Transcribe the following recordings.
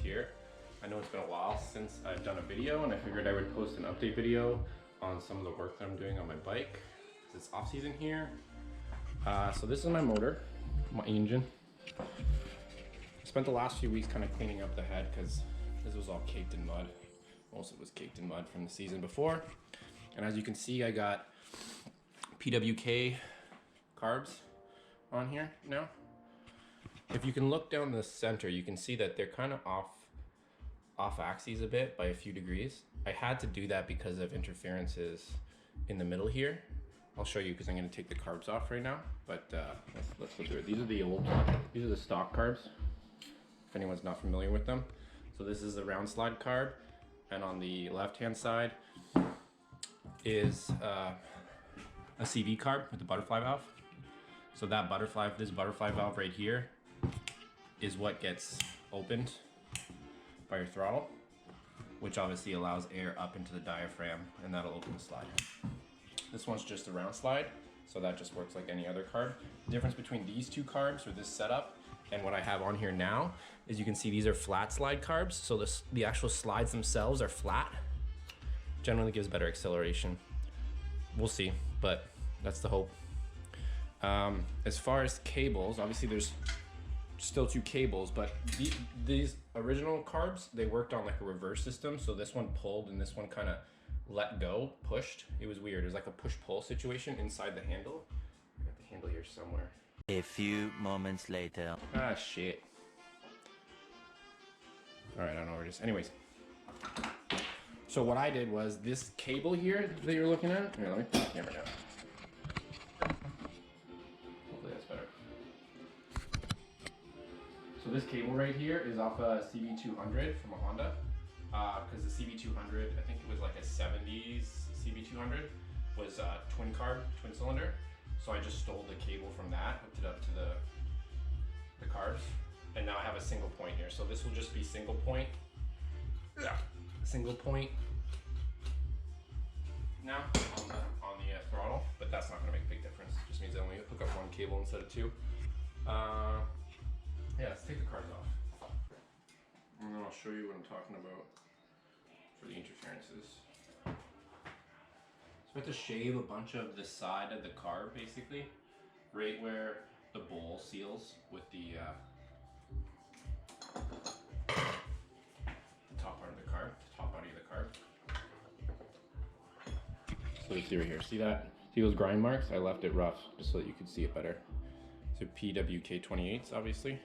here. I know it's been a while since I've done a video, and I figured I would post an update video on some of the work that I'm doing on my bike, because it's off season here. So this is my motor, my engine. I spent the last few weeks kind of cleaning up the head because this was all caked in mud. Most of it was caked in mud from the season before. And as you can see, I got PWK carbs on here now. If you can look down the center, you can see that they're kind of off axes a bit by a few degrees. I had to do that because of interferences in the middle here. I'll show you because I'm going to take the carbs off right now, but let's go through it. These are the stock carbs, if anyone's not familiar with them. So this is the round slide carb, and on the left hand side is a CV carb with the butterfly valve. So that this butterfly valve right here is what gets opened by your throttle, which obviously allows air up into the diaphragm, and that'll open the slide. This one's just a round slide, so that just works like any other carb. The difference between these two carbs, or this setup, and what I have on here now is you can see these are flat slide carbs. So the actual slides themselves are flat. Generally gives better acceleration. We'll see, but that's the hope. As far as cables, obviously there's still two cables, but these original carbs, they worked on like a reverse system. So this one pulled and this one kind of let go, pushed. It was weird. It was like a push-pull situation inside the handle. I got the handle here somewhere. A few moments later. Ah, shit. All right, I don't know where it is. Anyways. So what I did was this cable here that you're looking at. Here, let me put the camera down. Hopefully that's better. So this cable right here is off a CB200 from a Honda. Because the CB200, I think it was like a 70s CB200, was twin cylinder. So I just stole the cable from that, hooked it up to the carbs, and now I have a single point here. So this will just be single point. Yeah, single point now on the throttle, but that's not gonna make a big difference. It just means I only hook up one cable instead of two. Yeah, let's take the carbs off. And then I'll show you what I'm talking about for the interferences. So I have to shave a bunch of the side of the carb, basically, right where the bowl seals with the top part of the carb, the top body of the carb. So you see right here, see that? See those grind marks? I left it rough just so that you could see it better. So PWK 28s, obviously.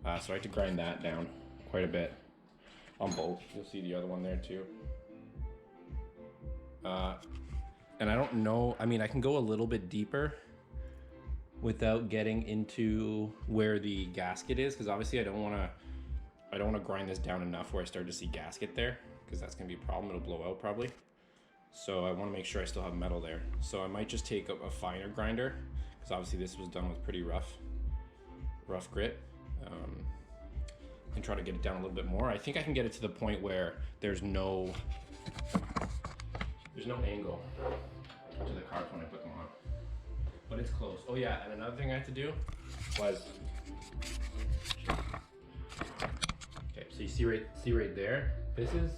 So I had to grind that down quite a bit on both. You'll see the other one there too. And I don't know, I mean, I can go a little bit deeper without getting into where the gasket is, because obviously I don't want to grind this down enough where I start to see gasket there, because that's going to be a problem. It'll blow out probably. So I want to make sure I still have metal there. So I might just take a finer grinder, because obviously this was done with pretty rough grit, and try to get it down a little bit more. I think I can get it to the point where there's no angle to the carbs when I put them on, but it's close. Oh yeah, and another thing I had to do was, okay, so you see right there, this is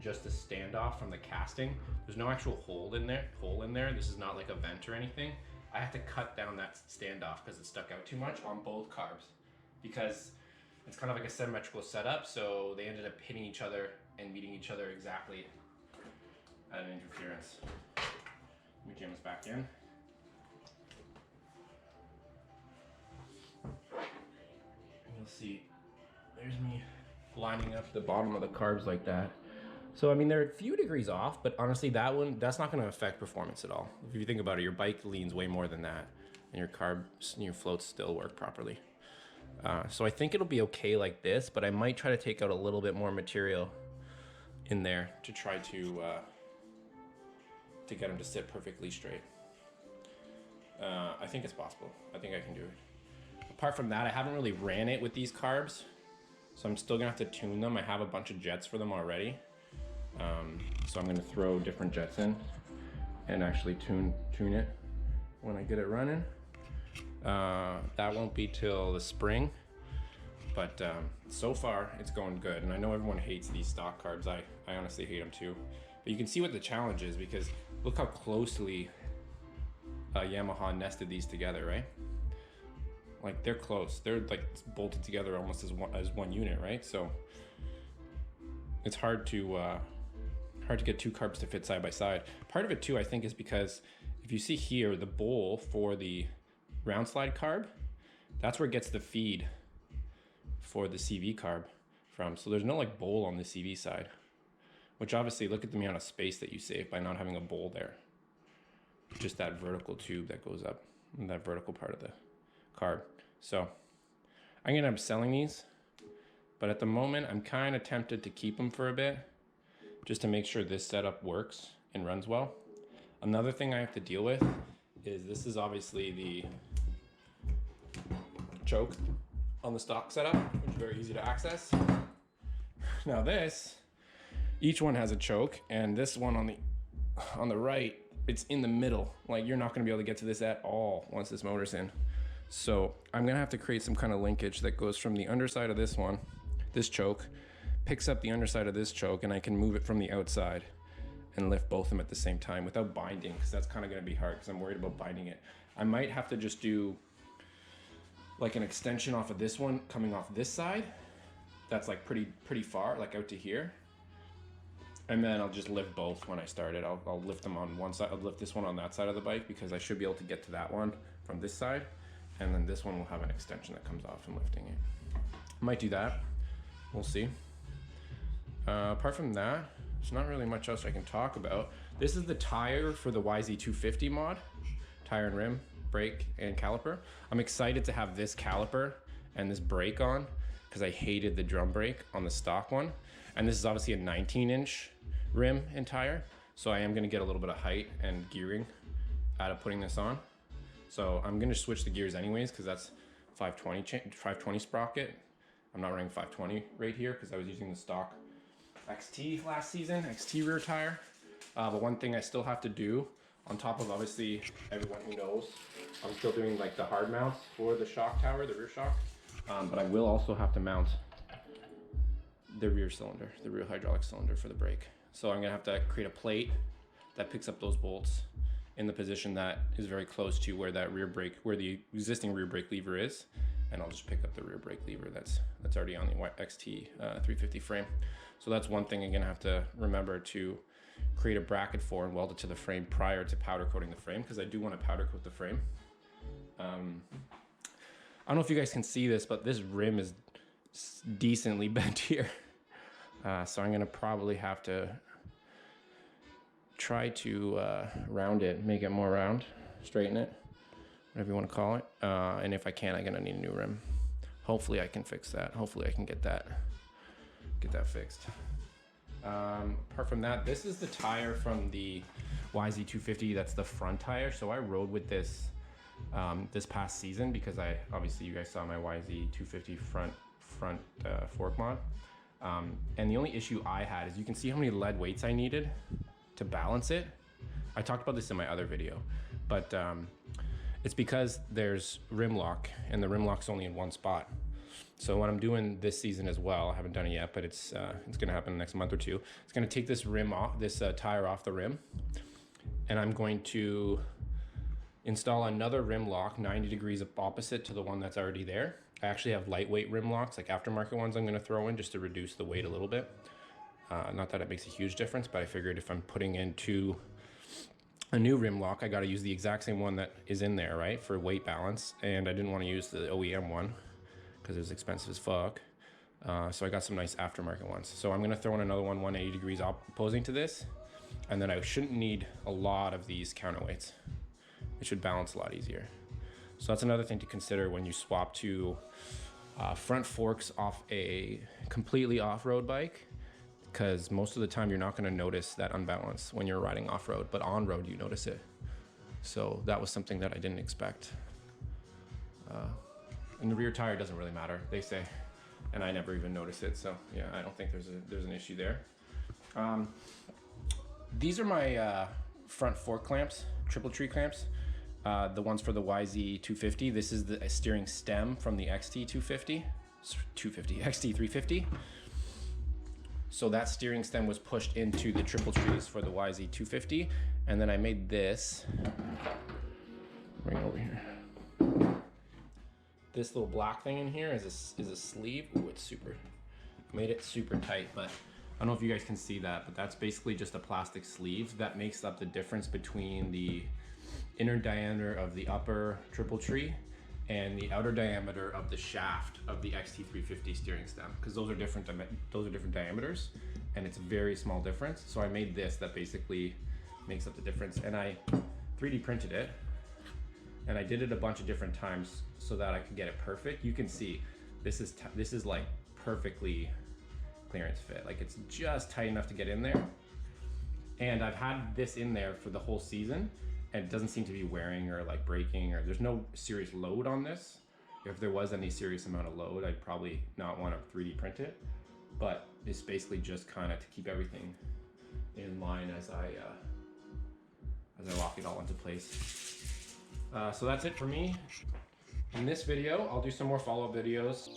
just a standoff from the casting. There's no actual hole in there. This is not like a vent or anything. I had to cut down that standoff because it stuck out too much on both carbs, because it's kind of like a symmetrical setup, so they ended up hitting each other and meeting each other exactly at an interference. Let me jam this back in. And you'll see, there's me lining up the bottom of the carbs like that. So I mean, they're a few degrees off, but honestly that's not gonna affect performance at all. If you think about it, your bike leans way more than that, and your carbs and your floats still work properly. So I think it'll be okay like this, but I might try to take out a little bit more material in there to try to get them to sit perfectly straight. I think it's possible. I think I can do it. Apart from that, I haven't really ran it with these carbs, so I'm still gonna have to tune them. I have a bunch of jets for them already. So I'm gonna throw different jets in and actually tune it when I get it running. That won't be till the spring, But so far it's going good. And I know everyone hates these stock carbs. I honestly hate them too. But you can see what the challenge is, because look how closely Yamaha nested these together, right? Like they're close. They're like bolted together almost as one unit, right? So it's hard to get two carbs to fit side by side. Part of it too, I think, is because if you see here, the bowl for the round slide carb, that's where it gets the feed for the CV carb from. So there's no like bowl on the CV side, which obviously look at the amount of space that you save by not having a bowl there. Just that vertical tube that goes up, and that vertical part of the carb. So I'm gonna end up selling these, but at the moment I'm kind of tempted to keep them for a bit, just to make sure this setup works and runs well. Another thing I have to deal with is this is obviously the choke on the stock setup, which is very easy to access. Now this, each one has a choke, and this one on the right, it's in the middle. Like you're not gonna be able to get to this at all once this motor's in. So I'm gonna have to create some kind of linkage that goes from the underside of this one, this choke, picks up the underside of this choke, and I can move it from the outside and lift both of them at the same time without binding, because that's kind of gonna be hard because I'm worried about binding it. I might have to just do like an extension off of this one coming off this side. That's like pretty far, like out to here. And then I'll just lift both when I start it. I'll lift them on one side. I'll lift this one on that side of the bike because I should be able to get to that one from this side. And then this one will have an extension that comes off and lifting it. I might do that. We'll see. Apart from that, there's not really much else I can talk about. This is the tire for the YZ250 mod. Tire and rim, brake, and caliper. I'm excited to have this caliper and this brake on because I hated the drum brake on the stock one. And this is obviously a 19-inch rim and tire. So I am gonna get a little bit of height and gearing out of putting this on. So I'm gonna switch the gears anyways because that's 520 sprocket. I'm not running 520 right here because I was using the stock XT last season, XT rear tire. But one thing I still have to do, on top of obviously everyone who knows, I'm still doing like the hard mounts for the shock tower, the rear shock. But I will also have to mount the rear cylinder, the rear hydraulic cylinder for the brake. So I'm gonna have to create a plate that picks up those bolts in the position that is very close to where that rear brake, where the existing rear brake lever is. And I'll just pick up the rear brake lever that's already on the XT350 frame. So that's one thing I'm gonna have to remember to create a bracket for and weld it to the frame prior to powder coating the frame, because I do want to powder coat the frame. I don't know if you guys can see this, but this rim is decently bent here. So I'm gonna probably have to try to round it, make it more round, straighten it, whatever you want to call it. And if I can't, I'm gonna need a new rim. Hopefully I can fix that. Hopefully I can get that fixed. Apart from that, this is the tire from the YZ250. That's the front tire. So I rode with this this past season because obviously you guys saw my YZ250 front fork mod. And the only issue I had is you can see how many lead weights I needed to balance it. I talked about this in my other video, but it's because there's rim lock and the rim lock's only in one spot. So what I'm doing this season as well, I haven't done it yet, but it's gonna happen in the next month or two. It's gonna take this rim off, this tire off the rim, and I'm going to install another rim lock 90 degrees opposite to the one that's already there. I actually have lightweight rim locks, like aftermarket ones I'm gonna throw in just to reduce the weight a little bit. Not that it makes a huge difference, but I figured if I'm putting into a new rim lock, I gotta use the exact same one that is in there, right, for weight balance. And I didn't wanna use the OEM one because it was expensive as fuck. So I got some nice aftermarket ones. So I'm gonna throw in another one 180 degrees opposing to this, and then I shouldn't need a lot of these counterweights. It should balance a lot easier. So that's another thing to consider when you swap to front forks off a completely off-road bike, because most of the time you're not gonna notice that unbalance when you're riding off-road, but on-road you notice it. So that was something that I didn't expect. And the rear tire doesn't really matter, they say, and I never even noticed it. So yeah, I don't think there's an issue there. These are my front fork clamps, triple tree clamps. The ones for the YZ250. This is the steering stem from the XT250. XT350. So that steering stem was pushed into the triple trees for the YZ250, and then I made this. Bring it over here. This little black thing in here is a sleeve. Ooh, it's super. Made it super tight, but I don't know if you guys can see that, but that's basically just a plastic sleeve that makes up the difference between the inner diameter of the upper triple tree and the outer diameter of the shaft of the XT350 steering stem, because those are different diameters, and it's a very small difference. So I made this that basically makes up the difference, and I 3D printed it, and I did it a bunch of different times so that I could get it perfect. You can see this is like perfectly clearance fit, like it's just tight enough to get in there. And I've had this in there for the whole season, and it doesn't seem to be wearing or like breaking, or there's no serious load on this. If there was any serious amount of load, I'd probably not want to 3D print it, but it's basically just kind of to keep everything in line as I lock it all into place. So that's it for me. In this video, I'll do some more follow-up videos.